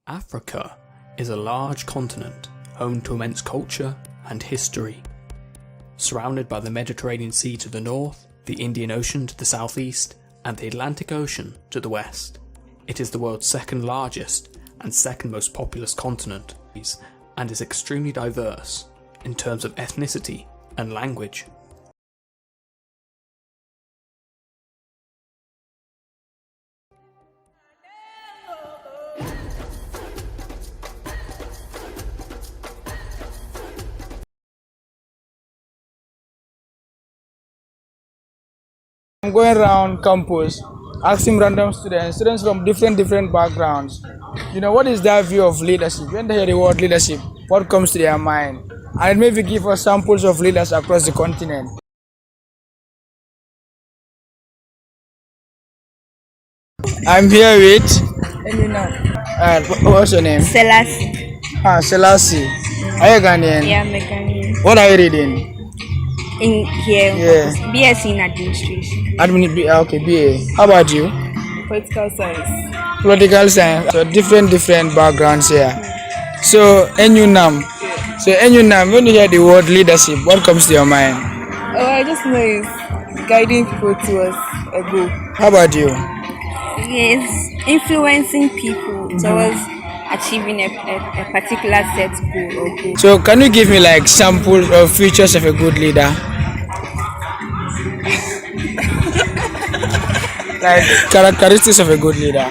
Africa is a large continent home to immense culture and history. Surrounded by the Mediterranean Sea to the north, the Indian Ocean to the southeast, and the Atlantic Ocean to the west, it is the world's second largest and second most populous continent, and is extremely diverse in terms of ethnicity and language. I'm going around campus asking random students from different backgrounds, what is their view of leadership? When they hear the word leadership, what comes to their mind? And maybe give us samples of leaders across the continent. I'm here with what's your name? Selassie. Selassie. Are you Ghanaian? Yeah, I'm a Ghanaian. What are you reading? In here, Yeah. BSc in administration. Okay, BA. How about you? Political science. Political science. So different backgrounds here. So NUNAM. So NUNAM, when you hear the word leadership, what comes to your mind? Oh, I just know it's guiding people towards a goal. How about you? Yes, influencing people towards achieving a particular set goal or goal. So can you give me like samples or features of a good leader? Like characteristics of a good leader.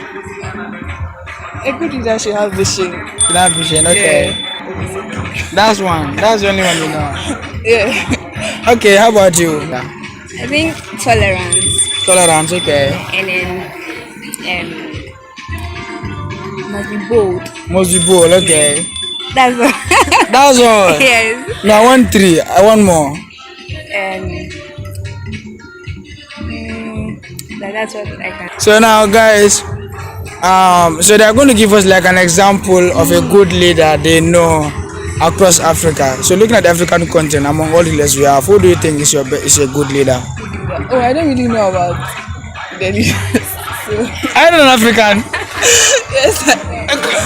A good leader should have vision. You have vision, okay. Yeah. That's one. That's the only one you know. Yeah. Okay, how about you? I think tolerance. Tolerance, okay. And then must be bold. Must be bold, okay. That's all. That's all. Yes. No, I want 3. I want more. That's what I can. So now, guys, so they're going to give us like an example of a good leader they know across Africa. So looking at the African continent, among all the leaders we have, who do you think is a good leader? Oh, I don't really know about the leaders. So. I'm an African. Yes,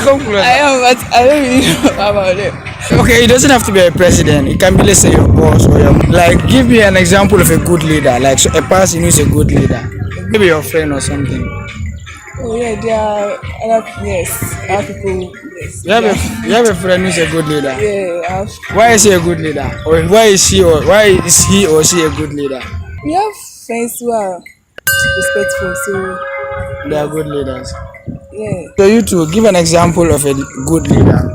Come closer. I am, but I don't really know about it. Okay, it doesn't have to be a president. It can be, let's say, your boss or your like. Give me an example of a good leader, like so a person who is a good leader. Maybe your friend or something. Oh yeah, there are other people. Yes. You have a friend who's a good leader. Yeah, I have. Why is he a good leader? Or why is he or she a good leader? We have friends who are respectful, so they are good leaders. Yeah. So you two, give an example of a good leader.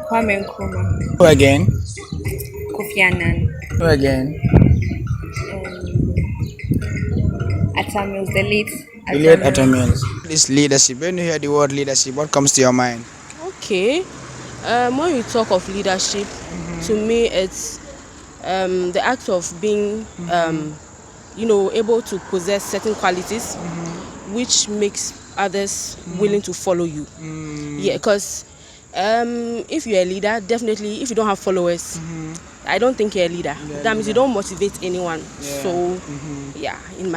Kwame Nkrumah. Who again? Kofi Annan. Who again? Atamils, the late Atamils. This leadership. When you hear the word leadership, what comes to your mind? Okay. When you talk of leadership, to me it's the act of being able to possess certain qualities which makes others willing to follow you. Yeah, because if you're a leader, definitely if you don't have followers, I don't think you're a leader. That means you don't motivate anyone. Yeah. So in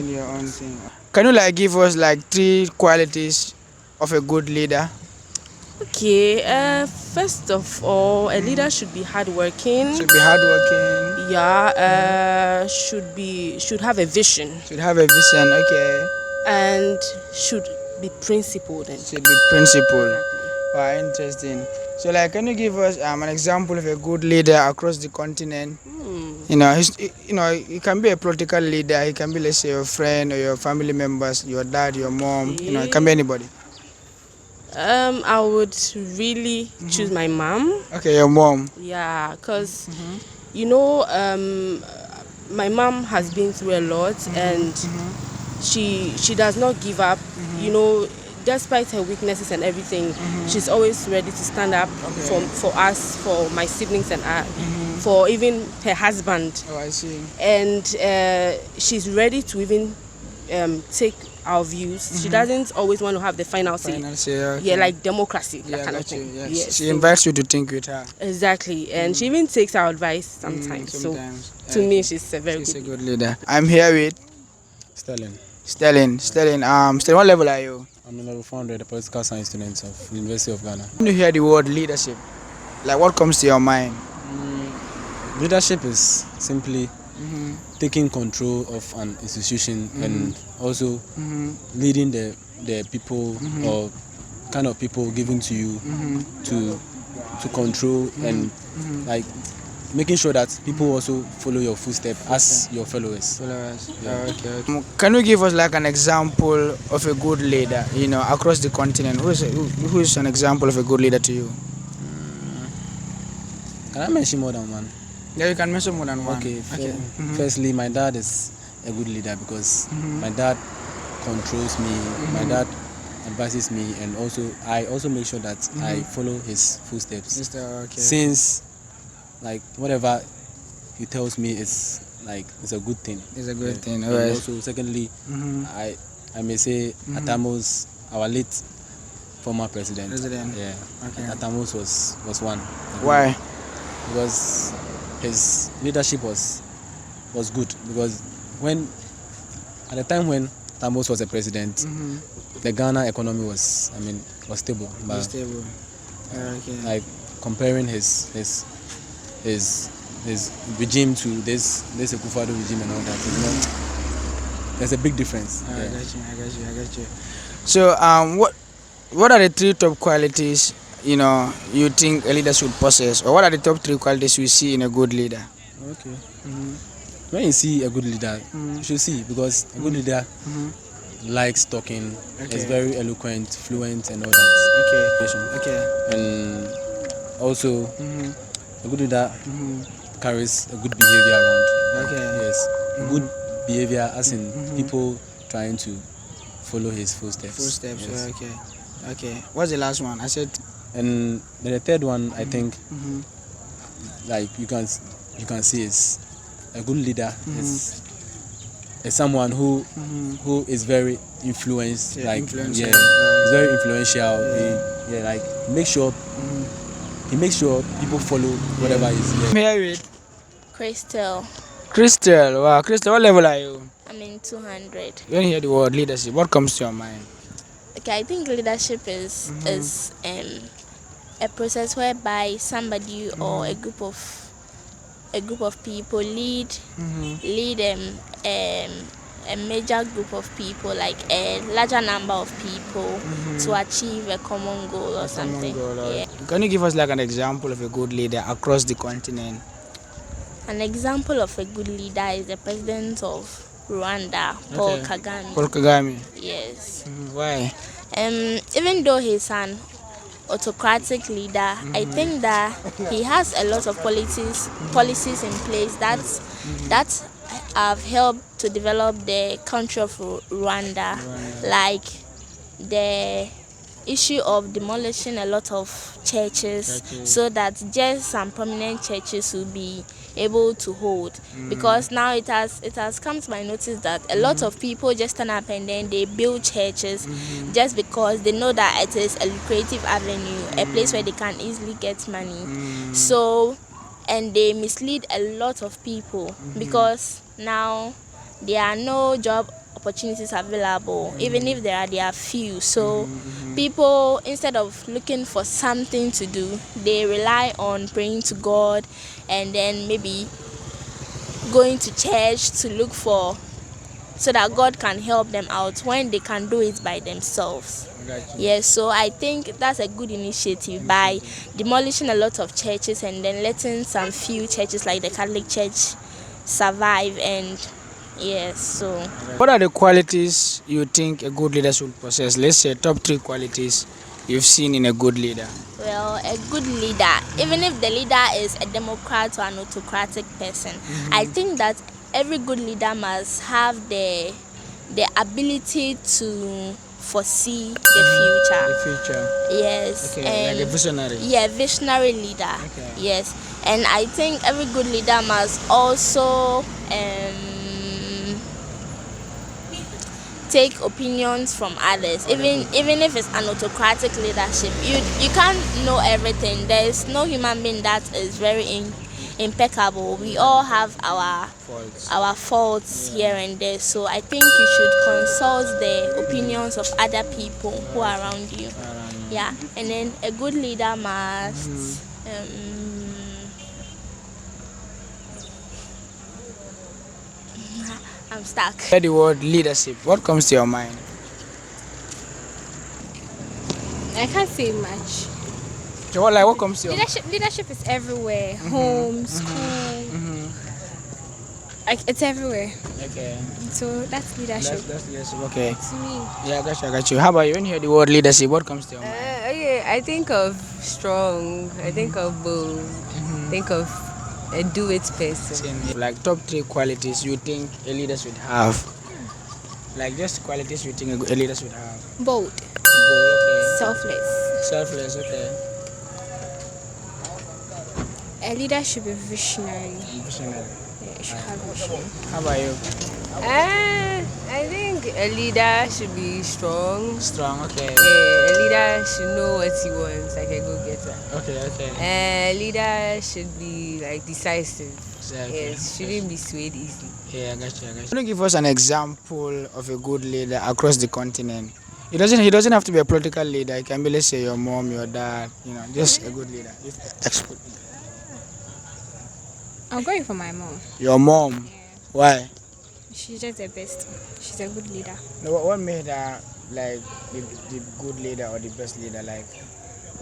your own thing. Can you like give us like 3 qualities of a good leader? Okay, first of all, a leader should be hardworking. Yeah, should have a vision. Okay. And should be principled. Wow, interesting. So like, can you give us an example of a good leader across the continent? He can be a political leader. He can be, let's say, your friend or your family members, your dad, your mom. It can be anybody. I would really choose my mom. Okay, your mom. Yeah, because my mom has been through a lot, and she does not give up. Despite her weaknesses and everything, she's always ready to stand up for us, for my siblings and I, for even her husband. Oh, I see. And she's ready to even take our views. She doesn't always want to have the final say. Okay. Yeah, like democracy, that kind of thing. Yes. She invites you to think with her. Exactly, and she even takes our advice sometimes. So to me, she's a very good leader. I'm here with Sterling. Sterling. Sterling, what level are you? I'm in level 400, a political science student of University of Ghana. When you hear the word leadership, like what comes to your mind? Leadership is simply taking control of an institution and also leading the people or kind of people given to you to control and like making sure that people also follow your footsteps as your followers. Yeah. Okay. Can you give us like an example of a good leader, across the continent? Who is an example of a good leader to you? Can I mention more than one? Yeah, you can mention more than one. Okay. Firstly, my dad is a good leader because my dad controls me. My dad advises me, and also I also make sure that I follow his footsteps. Okay. Since like whatever he tells me is like it's a good thing. It's a good thing. And Alright. also, secondly, I may say Atamos, our late former president. Yeah. Okay. Atamos was one. Why? Because his leadership was good. Because at the time when Atamos was a president, the Ghana economy was stable. But Stable. Okay. like comparing his regime to this Akufo-Addo regime and all that, there's a big difference. I got you. So, what are the three top qualities you think a leader should possess, or what are the top three qualities you see in a good leader? Okay. When you see a good leader, you should see, because a good leader likes talking, is very eloquent, fluent, and all that. Okay. And also, a good leader carries a good behavior around. Okay. Yes. Good behavior, as in people trying to follow his footsteps. Yes. Okay. What's the last one? I said. And the third one, I think, like you can see, is a good leader is someone who is very influenced. He's very influential. He makes sure people follow whatever he's doing. May I read? Crystal. Crystal. Wow, Crystal, what level are you? I'm in 200. When you hear the word leadership, what comes to your mind? Okay, I think leadership is a process whereby somebody or a group of people lead a major group of people, like a larger number of people, to achieve a common goal or something. Yeah. Can you give us like an example of a good leader across the continent? An example of a good leader is the president of Rwanda, Paul Kagame. Paul Kagame. Yes. Why? Even though he's an autocratic leader, I think that he has a lot of policies in place that have helped to develop the country of Rwanda, like the issue of demolishing a lot of churches so that just some prominent churches will be able to hold, because now it has come to my notice that a lot of people just stand up and then they build churches just because they know that it is a lucrative avenue, a place where they can easily get money. So, and they mislead a lot of people because now there are no job opportunities available. Even if there are few. So people, instead of looking for something to do, they rely on praying to God and then maybe going to church to look for, so that God can help them out when they can do it by themselves. Yes, so I think that's a good initiative by demolishing a lot of churches and then letting some few churches like the Catholic Church survive. And yes, so what are the qualities you think a good leader should possess? Let's say top three qualities you've seen in a good leader. Well, a good leader, even if the leader is a democrat or an autocratic person, I think that every good leader must have the ability to foresee the future. Yes. Okay, like a visionary. Yeah, visionary leader. Okay. Yes. And I think every good leader must also take opinions from others. Even if it's an autocratic leadership, you can't know everything. There is no human being that is very impeccable. We all have our faults here and there. So I think you should consult the opinions of other people who are around you. Yeah, and then a good leader must. I'm stuck. Hear the word leadership. What comes to your mind? I can't say much. So what comes to your mind? Leadership is everywhere. Home, school. Like it's everywhere. Okay. So that's leadership. That's leadership. Okay. To me. Yeah, I got you. How about you? When you hear the word leadership, what comes to your mind? Okay, I think of strong. I think of bold. Think of a do-it person. Like top 3 qualities you think a leader should have. Like just qualities you think a leader should have. Bold. Okay. Selfless. Selfless. Okay. A leader should be visionary. Visionary. Yeah, should have vision. How about you? I think a leader should be strong. Strong. Okay. A leader should know what he wants, like a go-getter. Okay. A leader should be like decisive. Exactly. Yes, shouldn't be swayed easily. Yeah, I got you. Can you give us an example of a good leader across the continent? He doesn't have to be a political leader. It can be, let's say, your mom, your dad. Just a good leader. I'm going for my mom. Your mom. Why? She's just the best. She's a good leader. No, what made her like the good leader or the best leader? Like,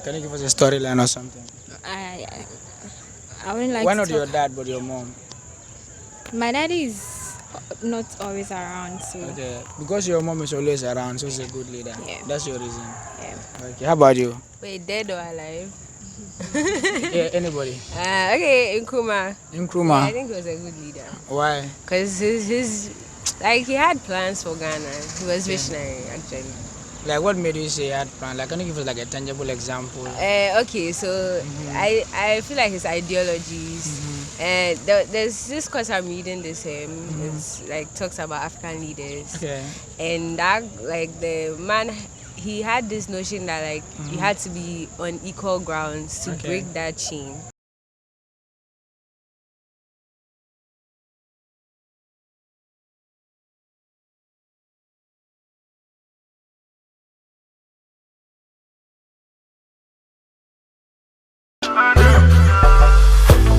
can you give us a storyline or something? I wouldn't like Why to not talk. your dad but your mom? My daddy is not always around, so Okay, because your mom is always around, so she's a good leader. Yeah. That's your reason. yeah. Okay, how about you? Wait, dead or alive? Yeah, anybody? Okay, Nkrumah. Nkrumah. Yeah, I think he was a good leader. Why? Because his like he had plans for Ghana. He was visionary actually. Like, what made you say you had plan? Like, can you give us like a tangible example? Okay, so I feel like his ideologies. There's this course I'm reading this it's like talks about African leaders. Okay. And that like the man he had this notion that like you had to be on equal grounds to Okay. break that chain.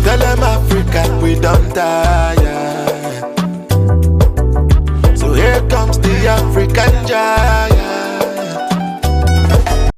Tell them Africa we don't tire. So here comes the African giant.